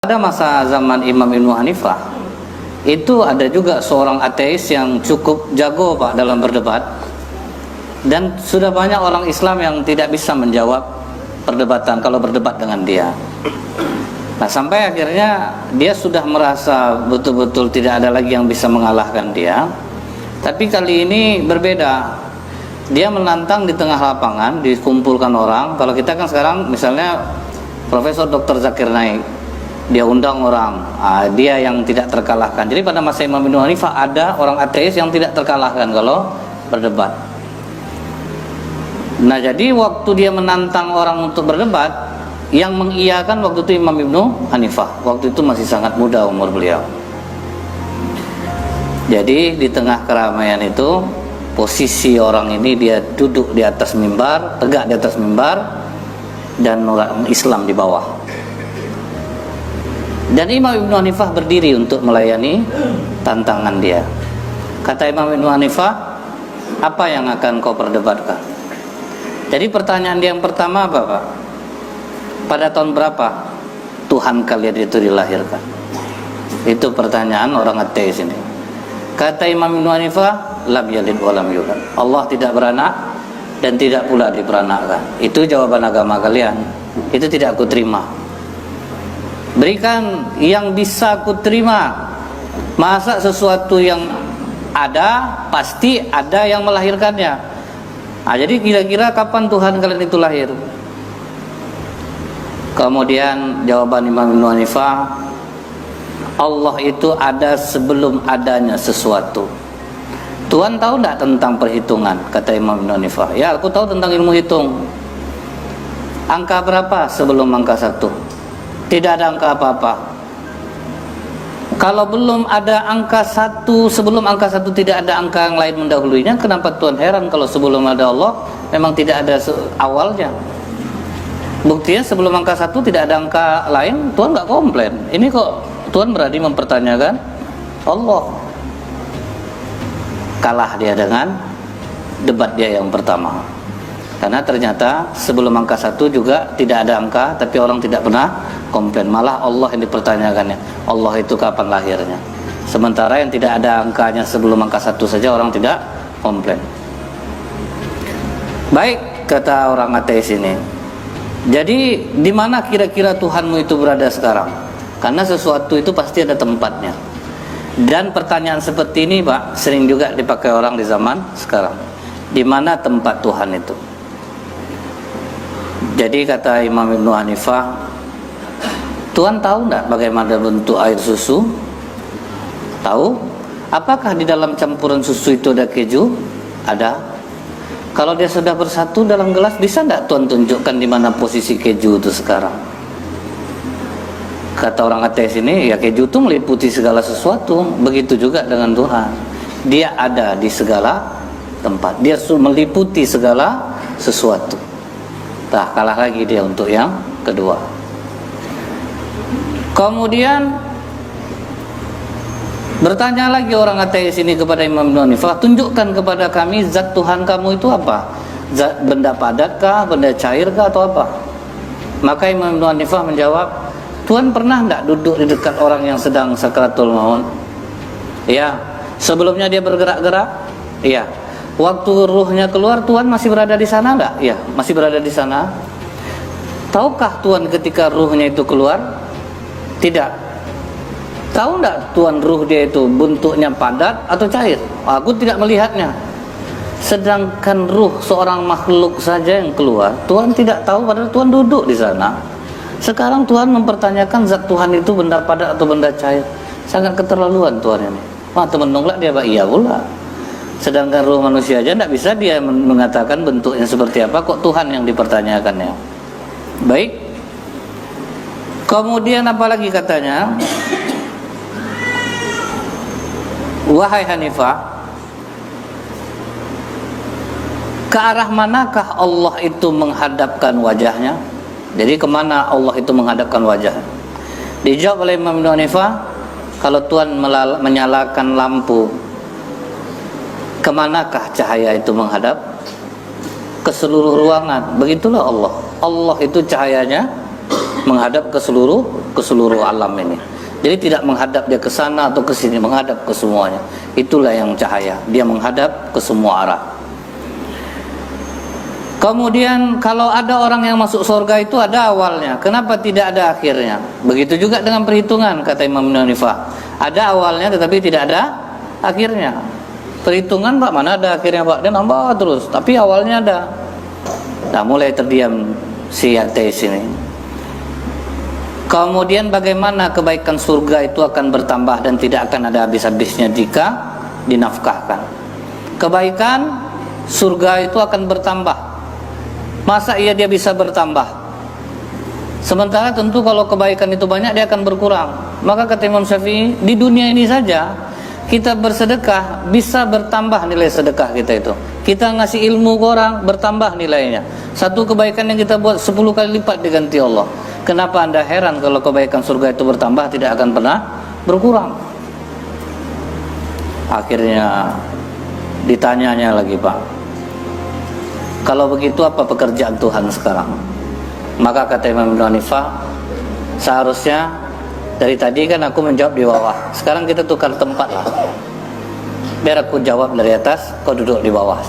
Pada masa zaman Imam Ibnu Hanifah, itu ada juga seorang ateis yang cukup jago Pak dalam berdebat. Dan sudah banyak orang Islam yang tidak bisa menjawab perdebatan kalau berdebat dengan dia. Nah, sampai akhirnya dia sudah merasa betul-betul tidak ada lagi yang bisa mengalahkan dia. Tapi kali ini berbeda. Dia menantang di tengah lapangan, dikumpulkan orang. Kalau kita kan sekarang misalnya Profesor Dr. Zakir Naik, dia undang orang, dia yang tidak terkalahkan. Jadi pada masa Imam Ibnu Hanifah ada orang ateis yang tidak terkalahkan kalau berdebat. Nah, jadi waktu dia menantang orang untuk berdebat, yang mengiyakan waktu itu Imam Ibnu Hanifah. Waktu itu masih sangat muda umur beliau. Jadi di tengah keramaian itu, posisi orang ini dia duduk di atas mimbar, tegak di atas mimbar, dan orang Islam di bawah. Dan Imam Ibnu Hanifah berdiri untuk melayani tantangan dia. Kata Imam Ibnu Hanifah, apa yang akan kau perdebatkan? Jadi pertanyaan dia yang pertama apa, Pak? Pada tahun berapa Tuhan kalian itu dilahirkan? Itu pertanyaan orang ateis ini. Kata Imam Ibnu Hanifah, lam yalid wa lam yulad. Allah tidak beranak dan tidak pula diperanakkan. Itu jawaban agama kalian. Itu tidak aku terima. Berikan yang bisa aku terima. Masa sesuatu yang ada, pasti ada yang melahirkannya. Jadi kira-kira kapan Tuhan kalian itu lahir? Kemudian jawaban Imam Ibnu Hanifah, Allah itu ada sebelum adanya sesuatu. Tuhan tahu tidak tentang perhitungan? Kata Imam Ibnu Hanifah, ya aku tahu tentang ilmu hitung. Angka berapa sebelum angka 1? Tidak ada angka apa-apa. Kalau belum ada angka 1, sebelum angka 1 tidak ada angka yang lain mendahulunya, kenapa Tuhan heran kalau sebelum ada Allah memang tidak ada awalnya? Buktinya sebelum angka 1 tidak ada angka lain, Tuhan nggak komplain. Ini kok Tuhan berani mempertanyakan Allah. Kalah dia dengan debat dia yang pertama. Karena ternyata sebelum angka 1 juga tidak ada angka, tapi orang tidak pernah komplain. Malah Allah yang dipertanyakannya, Allah itu kapan lahirnya. Sementara yang tidak ada angkanya sebelum angka 1 saja orang tidak komplain. Baik, kata orang ateis ini, jadi di mana kira-kira Tuhanmu itu berada sekarang? Karena sesuatu itu pasti ada tempatnya. Dan pertanyaan seperti ini, Pak, sering juga dipakai orang di zaman sekarang. Di mana tempat Tuhan itu? Jadi kata Imam Ibnu Hanifah, Tuhan tahu enggak bagaimana bentuk air susu? Tahu? Apakah di dalam campuran susu itu ada keju? Ada. Kalau dia sudah bersatu dalam gelas, bisa enggak Tuhan tunjukkan di mana posisi keju itu sekarang? Kata orang ateis ini, ya keju itu meliputi segala sesuatu. Begitu juga dengan Tuhan. Dia ada di segala tempat. Dia meliputi segala sesuatu. Nah, kalah lagi dia untuk yang kedua. Kemudian bertanya lagi orang ateis ini kepada Imam Ibnu Hanifah, tunjukkan kepada kami zat Tuhan kamu itu apa? Zat benda padatkah, benda cairkah, atau apa? Maka Imam Ibnu Hanifah menjawab, Tuhan pernah enggak duduk di dekat orang yang sedang sakaratul maut? Ya. Sebelumnya dia bergerak-gerak? Iya. Waktu ruhnya keluar, Tuhan masih berada di sana enggak? Iya, masih berada di sana. Tahukah Tuhan ketika ruhnya itu keluar? Tidak. Tahu enggak Tuhan ruh dia itu bentuknya padat atau cair? Aku tidak melihatnya. Sedangkan ruh seorang makhluk saja yang keluar, Tuhan tidak tahu, padahal Tuhan duduk di sana. Sekarang Tuhan mempertanyakan zat Tuhan itu benda padat atau benda cair. Sangat keterlaluan Tuhan ini. Wah, teman nolak dia, Pak. Iya pula. Sedangkan ruh manusia aja tidak bisa dia mengatakan bentuknya seperti apa, kok Tuhan yang dipertanyakannya. Baik. Kemudian apalagi katanya, wahai Hanifah, ke arah manakah Allah itu menghadapkan wajahnya? Jadi kemana Allah itu menghadapkan wajah? Dijawab oleh Imam Ibnu Hanifah, kalau Tuhan menyalakan lampu, kemanakah cahaya itu menghadap? Ke seluruh ruangan. Begitulah Allah. Allah itu cahayanya menghadap ke seluruh ke seluruh alam ini. Jadi tidak menghadap dia ke sana atau ke sini, menghadap ke semuanya. Itulah yang cahaya, dia menghadap ke semua arah. Kemudian kalau ada orang yang masuk surga itu ada awalnya, kenapa tidak ada akhirnya? Begitu juga dengan perhitungan, kata Imam Hanifah. Ada awalnya tetapi tidak ada akhirnya. Perhitungan Pak, mana ada akhirnya Pak? Dia nambah terus, tapi awalnya ada. Nah, mulai terdiam si ateis ini. Kemudian bagaimana kebaikan surga itu akan bertambah dan tidak akan ada habis-habisnya jika dinafkahkan. Kebaikan surga itu akan bertambah. Masa iya dia bisa bertambah? Sementara tentu kalau kebaikan itu banyak dia akan berkurang. Maka kata Imam Syafi'i, di dunia ini saja kita bersedekah bisa bertambah nilai sedekah kita itu. Kita ngasih ilmu ke orang bertambah nilainya. Satu kebaikan yang kita buat 10 kali lipat diganti Allah. Kenapa Anda heran kalau kebaikan surga itu bertambah tidak akan pernah berkurang? Akhirnya ditanyanya lagi, Pak, kalau begitu apa pekerjaan Tuhan sekarang? Maka kata Imam Hanifah, seharusnya dari tadi kan aku menjawab di bawah, sekarang kita tukar tempat lah. Biar aku jawab dari atas, kau duduk di bawah.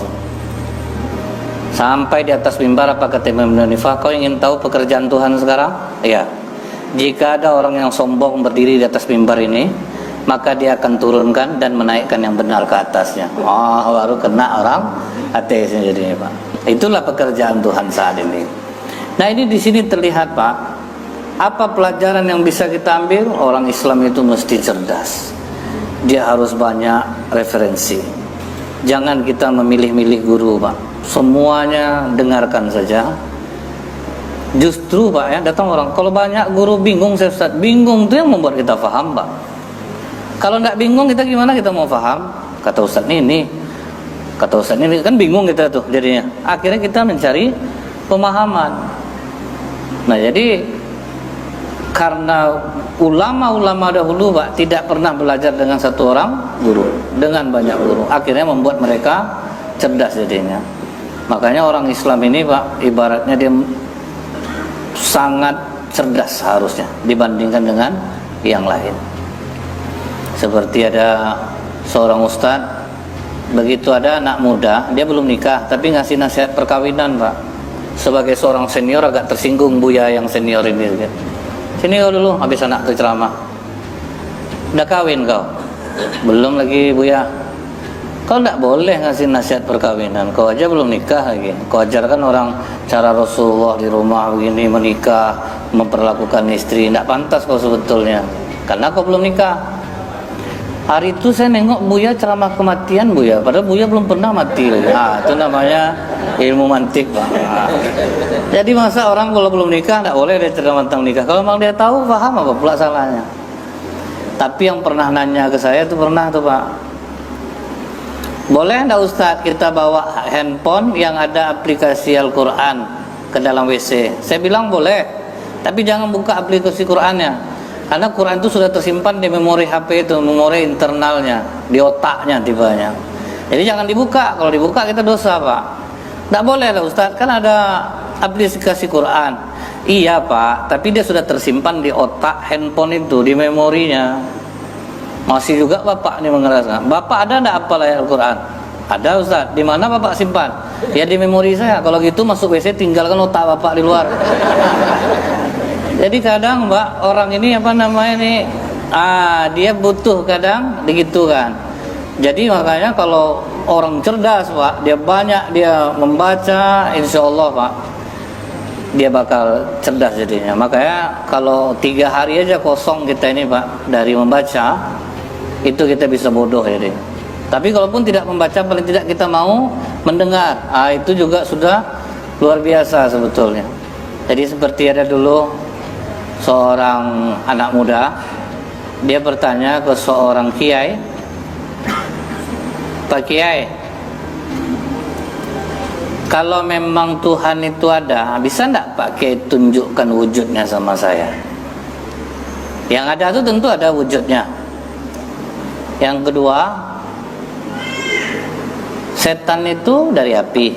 Sampai di atas mimbar, apa kata Imam Hanifah? Kau ingin tahu pekerjaan Tuhan sekarang? Iya. Jika ada orang yang sombong berdiri di atas mimbar ini, maka dia akan turunkan dan menaikkan yang benar ke atasnya. Oh, baru kena orang ateisnya jadinya, Pak. Itulah pekerjaan Tuhan saat ini. Nah, ini di sini terlihat, Pak, apa pelajaran yang bisa kita ambil? Orang Islam itu mesti cerdas. Dia harus banyak referensi. Jangan kita memilih-milih guru, Pak. Semuanya dengarkan saja. Justru, Pak, ya, datang orang, kalau banyak guru bingung, saya Ustaz, bingung itu yang membuat kita faham, Pak. Kalau tidak bingung kita gimana kita mau faham? Kata Ustaz ini, kata Ustaz ini, kan bingung kita tuh jadinya. Akhirnya kita mencari pemahaman. Nah, jadi karena ulama-ulama dahulu, Pak, tidak pernah belajar dengan satu orang guru, dengan banyak guru. Akhirnya membuat mereka cerdas jadinya. Makanya orang Islam ini, Pak, ibaratnya dia sangat cerdas harusnya dibandingkan dengan yang lain. Seperti ada seorang ustaz, begitu ada anak muda, dia belum nikah tapi ngasih nasihat perkawinan, Pak. Sebagai seorang senior agak tersinggung Buya yang senior ini. Sini kau dulu, habis anak tu ceramah. Udah kawin kau? Belum lagi, Buya. Kau tidak boleh ngasih nasihat perkawinan, kau aja belum nikah lagi. Kau ajarkan orang cara Rasulullah di rumah begini, menikah, memperlakukan istri. Tidak pantas kau sebetulnya, karena kau belum nikah. Hari itu saya nengok Buya ceramah kematian, Buya, padahal Buya belum pernah mati. Nah, itu namanya ilmu mantik, Pak. Nah, jadi masa orang kalau belum nikah tidak boleh dia ceramah tentang nikah. Kalau memang dia tahu, paham, apa pula salahnya? Tapi yang pernah nanya ke saya itu pernah tuh, Pak, boleh enggak Ustaz kita bawa handphone yang ada aplikasi Al-Quran ke dalam WC? Saya bilang boleh, tapi jangan buka aplikasi Qurannya. Karena Quran itu sudah tersimpan di memori HP itu, memori internalnya, di otaknya tibanya. Jadi jangan dibuka. Kalau dibuka kita dosa, Pak. Tidak boleh lah Ustaz, kan ada aplikasi Quran. Iya, Pak, tapi dia sudah tersimpan di otak handphone itu, di memorinya. Masih juga Bapak ini mengerasa. Bapak ada enggak hafal ayat Al-Quran? Ada, Ustaz. Di mana Bapak simpan? Ya di memori saya. Kalau gitu masuk WC tinggalkan otak Bapak di luar. Jadi kadang, Mbak, orang ini apa namanya nih? Dia butuh kadang begitu kan. Jadi makanya kalau orang cerdas, Pak, dia banyak dia membaca, insya Allah, Pak, dia bakal cerdas jadinya. Makanya kalau 3 hari aja kosong kita ini, Pak, dari membaca, itu kita bisa bodoh jadi. Tapi kalaupun tidak membaca, paling tidak kita mau mendengar. Itu juga sudah luar biasa sebetulnya. Jadi seperti ada dulu seorang anak muda, dia bertanya ke seorang kiai, Pak Kiai, kalau memang Tuhan itu ada, bisa enggak Pak Kiai tunjukkan wujudnya sama saya? Yang ada itu tentu ada wujudnya. Yang kedua, setan itu dari api,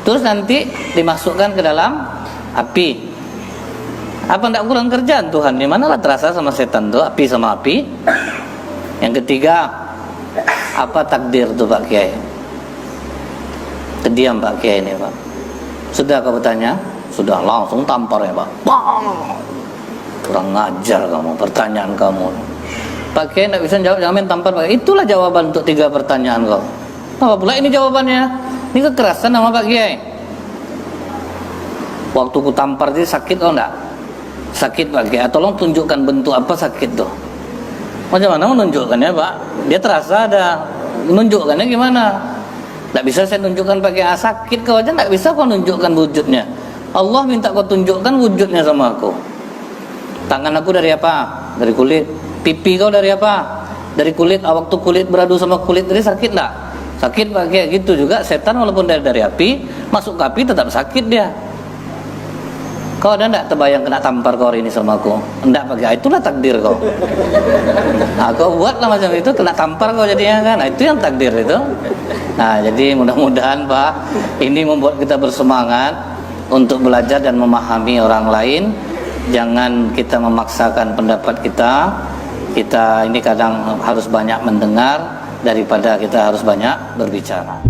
terus nanti dimasukkan ke dalam api. Apa tidak kurang kerjaan Tuhan? Di manalah terasa sama setan tuh, api sama api. Yang ketiga, apa takdir tuh Pak Kiai? Terdiam Pak Kiai ini Pak. Sudah kau bertanya? Sudah, langsung tampar ya Pak. Bang! Kurang ngajar kamu, pertanyaan kamu. Pak Kiai tidak bisa jawab, jangan main tampar Pak Kiai. Itulah jawaban untuk 3 pertanyaan kau. Apa pula ini jawabannya? Ini kekerasan sama Pak Kiai. Waktu ku tampar jadi sakit kau enggak? Sakit Pak Kiai, tolong tunjukkan bentuk apa sakit tuh. Macam mana menunjukkannya Pak? Dia terasa ada, menunjukkannya gimana? Tidak bisa saya tunjukkan pakai sakit kau aja, tidak bisa kau tunjukkan wujudnya. Allah minta kau tunjukkan wujudnya sama aku. Tangan aku dari apa? Dari kulit. Pipi kau dari apa? Dari kulit. Waktu kulit beradu sama kulit tadi sakit enggak? Sakit Pak Kiai. Gitu juga setan walaupun dari api, masuk ke api tetap sakit dia. Kau ada enggak terbayang kena tampar kau hari ini sama aku? Enggak Pak Kiai, itulah takdir kau. Nah, kau buatlah macam itu, kena tampar kau jadinya kan. Nah, itu yang takdir itu. Nah, jadi mudah-mudahan Pak, ini membuat kita bersemangat untuk belajar dan memahami orang lain. Jangan kita memaksakan pendapat kita. Kita ini kadang harus banyak mendengar daripada kita harus banyak berbicara.